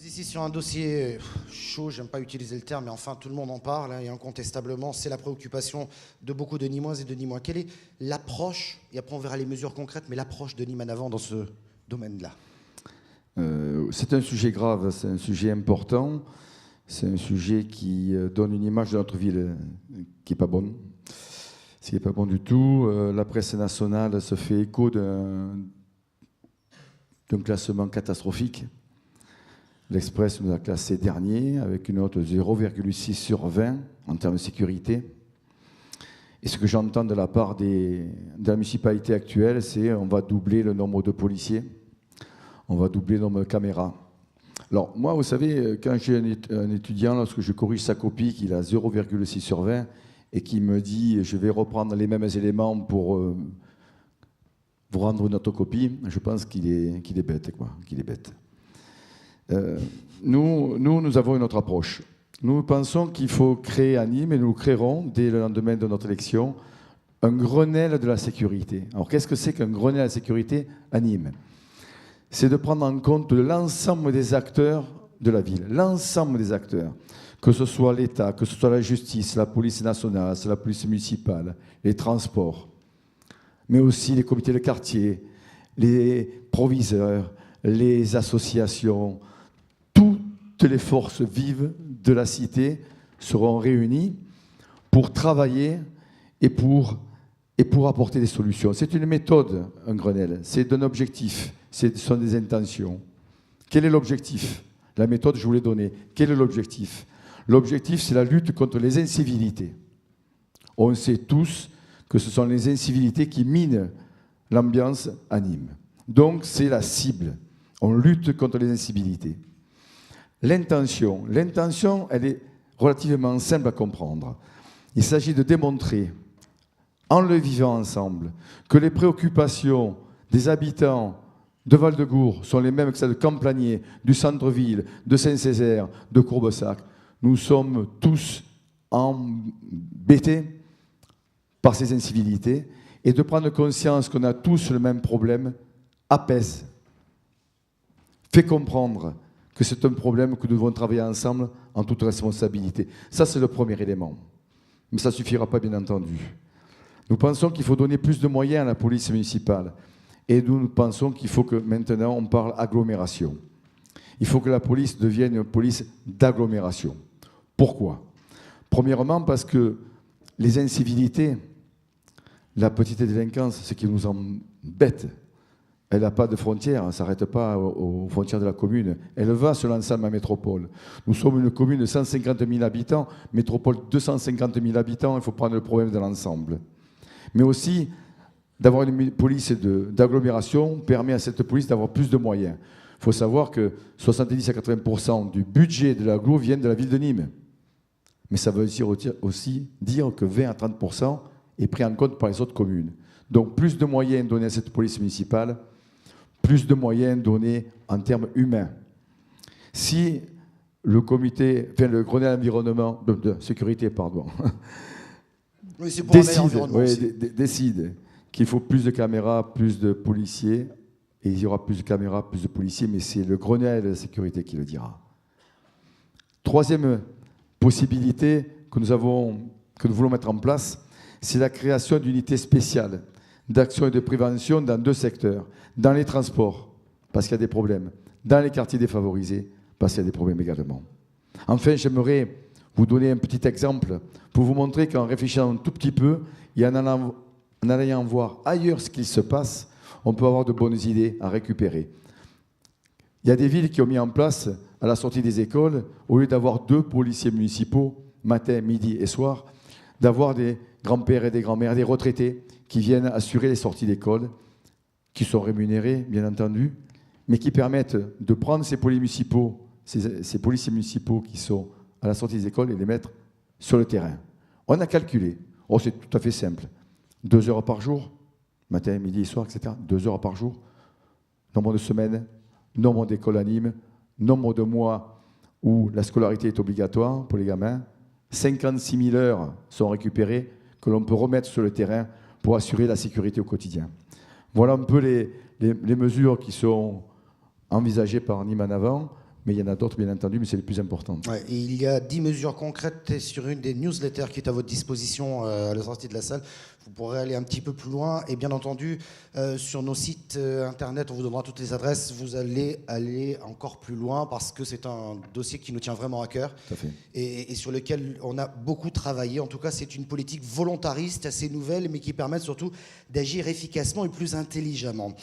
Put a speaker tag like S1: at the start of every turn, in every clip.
S1: Ici sur un dossier chaud, j'aime pas utiliser le terme, mais enfin tout le monde en parle, hein, et incontestablement c'est la préoccupation de beaucoup de Nîmoises et de Nîmois. Quelle est l'approche, et après on verra les mesures concrètes, mais l'approche de Nîmes en avant dans ce domaine-là?
S2: C'est un sujet grave, c'est un sujet important, c'est un sujet qui donne une image de notre ville qui n'est pas bonne, ce qui n'est pas bon du tout. La presse nationale se fait écho d'un classement catastrophique. L'Express nous a classé dernier avec une note de 0,6 sur 20 en termes de sécurité. Et ce que j'entends de la part de la municipalité actuelle, c'est on va doubler le nombre de policiers, on va doubler le nombre de caméras. Alors moi, vous savez, quand j'ai un étudiant, lorsque je corrige sa copie, qu'il a 0,6 sur 20 et qui me dit je vais reprendre les mêmes éléments pour vous rendre une autocopie, je pense qu'il est bête, quoi, qu'il est bête. Nous avons une autre approche. Nous pensons qu'il faut créer à Nîmes, et nous créerons, dès le lendemain de notre élection, un Grenelle de la sécurité. Alors, qu'est-ce que c'est qu'un Grenelle de la sécurité à Nîmes? C'est de prendre en compte l'ensemble des acteurs de la ville, l'ensemble des acteurs, que ce soit l'État, que ce soit la justice, la police nationale, la police municipale, les transports, mais aussi les comités de quartier, les proviseurs, les associations. Toutes les forces vives de la cité seront réunies pour travailler et pour apporter des solutions. C'est une méthode, un Grenelle, c'est un objectif, ce sont des intentions. Quel est l'objectif? La méthode, je vous l'ai donnée. Quel est l'objectif? L'objectif, c'est la lutte contre les incivilités. On sait tous que ce sont les incivilités qui minent l'ambiance à Nîmes. Donc, c'est la cible. On lutte contre les incivilités. L'intention, elle est relativement simple à comprendre. Il s'agit de démontrer, en le vivant ensemble, que les préoccupations des habitants de Val-de-Gour sont les mêmes que celles de Camplagné, du centre-ville, de Saint-Césaire, de Courbessac. Nous sommes tous embêtés par ces incivilités, et de prendre conscience qu'on a tous le même problème apaise, fait comprendre que c'est un problème que nous devons travailler ensemble en toute responsabilité. Ça, c'est le premier élément. Mais ça ne suffira pas, bien entendu. Nous pensons qu'il faut donner plus de moyens à la police municipale. Et nous pensons qu'il faut que maintenant on parle agglomération. Il faut que la police devienne une police d'agglomération. Pourquoi? Premièrement, parce que les incivilités, la petite délinquance, ce qui nous embête, elle n'a pas de frontières, elle ne s'arrête pas aux frontières de la commune. Elle va sur l'ensemble de la métropole. Nous sommes une commune de 150 000 habitants, métropole 250 000 habitants, il faut prendre le problème de l'ensemble. Mais aussi, d'avoir une police d'agglomération permet à cette police d'avoir plus de moyens. Il faut savoir que 70 à 80% du budget de l'agglo viennent de la ville de Nîmes. Mais ça veut aussi dire que 20 à 30% est pris en compte par les autres communes. Donc plus de moyens donnés à cette police municipale, plus de moyens donnés en termes humains. Si le Grenelle environnement, de sécurité, pardon,
S1: Oui, c'est pour
S2: décide qu'il faut plus de caméras, plus de policiers, et il y aura plus de caméras, plus de policiers, mais c'est le Grenelle de la sécurité qui le dira. Troisième possibilité que nous voulons mettre en place, c'est la création d'unités spéciales d'action et de prévention dans deux secteurs. Dans les transports, parce qu'il y a des problèmes. Dans les quartiers défavorisés, parce qu'il y a des problèmes également. Enfin, j'aimerais vous donner un petit exemple pour vous montrer qu'en réfléchissant un tout petit peu et en allant voir ailleurs ce qu'il se passe, on peut avoir de bonnes idées à récupérer. Il y a des villes qui ont mis en place, à la sortie des écoles, au lieu d'avoir 2 policiers municipaux, matin, midi et soir, d'avoir des grands-pères et des grands-mères, des retraités qui viennent assurer les sorties d'école, qui sont rémunérés, bien entendu, mais qui permettent de prendre ces policiers municipaux qui sont à la sortie des écoles et les mettre sur le terrain. On a calculé, c'est tout à fait simple, 2 heures par jour, matin, midi et soir, etc., 2 heures par jour, nombre de semaines, nombre d'écoles à Nîmes, nombre de mois où la scolarité est obligatoire pour les gamins, 56 000 heures sont récupérées que l'on peut remettre sur le terrain pour assurer la sécurité au quotidien. Voilà un peu les mesures qui sont envisagées par Nîmes en avant, mais il y en a d'autres, bien entendu, mais c'est les plus importantes.
S1: Ouais, et il y a 10 mesures concrètes sur une des newsletters qui est à votre disposition à la sortie de la salle. Vous pourrez aller un petit peu plus loin. Et bien entendu, sur nos sites internet, on vous donnera toutes les adresses. Vous allez aller encore plus loin parce que c'est un dossier qui nous tient vraiment à cœur
S2: Tout à fait.
S1: et sur lequel on a beaucoup travaillé. En tout cas, c'est une politique volontariste, assez nouvelle, mais qui permet surtout d'agir efficacement et plus intelligemment.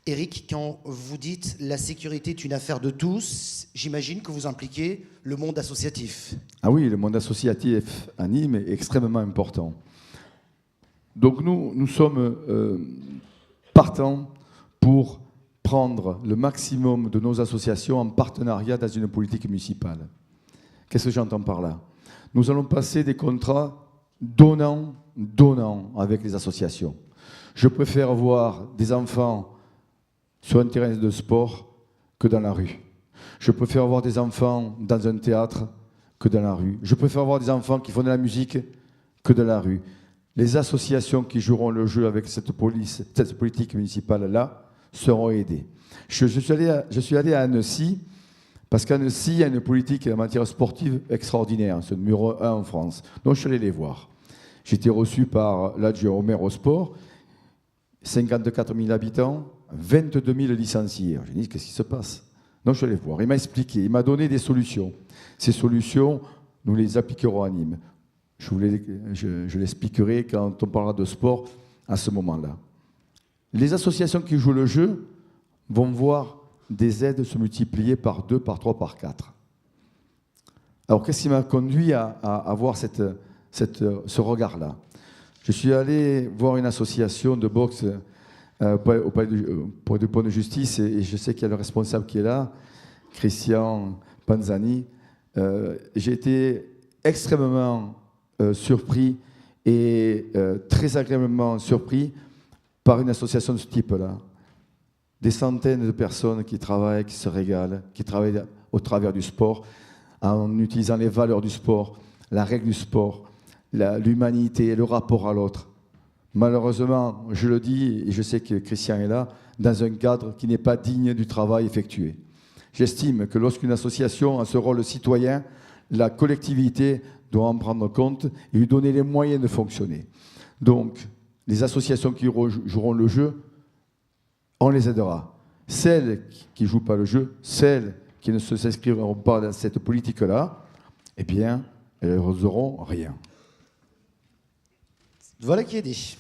S1: Éric, quand vous dites la sécurité est une affaire de tous, j'imagine que vous impliquez le monde associatif.
S2: Ah oui, le monde associatif à Nîmes est extrêmement important. Donc nous sommes partants pour prendre le maximum de nos associations en partenariat dans une politique municipale. Qu'est-ce que j'entends par là? Nous allons passer des contrats donnant avec les associations. Je préfère voir des enfants sur un terrain de sport que dans la rue. Je préfère voir des enfants dans un théâtre que dans la rue. Je préfère voir des enfants qui font de la musique que dans la rue. Les associations qui joueront le jeu avec cette politique municipale-là seront aidées. Je suis allé à Annecy, parce qu'Annecy a une politique en matière sportive extraordinaire. C'est le numéro 1 en France. Donc je suis allé les voir. J'ai été reçu par l'adjoint au maire au sport, 54 000 habitants, 22 000 licenciés. J'ai dit, qu'est-ce qui se passe? Donc je suis allé voir. Il m'a expliqué, il m'a donné des solutions. Ces solutions, nous les appliquerons à Nîmes. Je l'expliquerai quand on parlera de sport à ce moment-là. Les associations qui jouent le jeu vont voir des aides se multiplier par 2, par 3, par 4. Alors qu'est-ce qui m'a conduit à avoir ce regard-là? Je suis allé voir une association de boxe au palais du Pont de Justice et je sais qu'il y a le responsable qui est là, Christian Panzani. J'ai été extrêmement surpris et très agréablement surpris par une association de ce type-là. Des centaines de personnes qui travaillent, qui se régalent, qui travaillent au travers du sport, en utilisant les valeurs du sport, la règle du sport, l'humanité, le rapport à l'autre. Malheureusement, je le dis, et je sais que Christian est là, dans un cadre qui n'est pas digne du travail effectué. J'estime que lorsqu'une association a ce rôle citoyen, la collectivité doit en prendre compte et lui donner les moyens de fonctionner. Donc, les associations qui joueront le jeu, on les aidera. Celles qui ne jouent pas le jeu, celles qui ne s'inscriront pas dans cette politique-là, eh bien, elles n'oseront rien.
S1: Voilà qui est dit.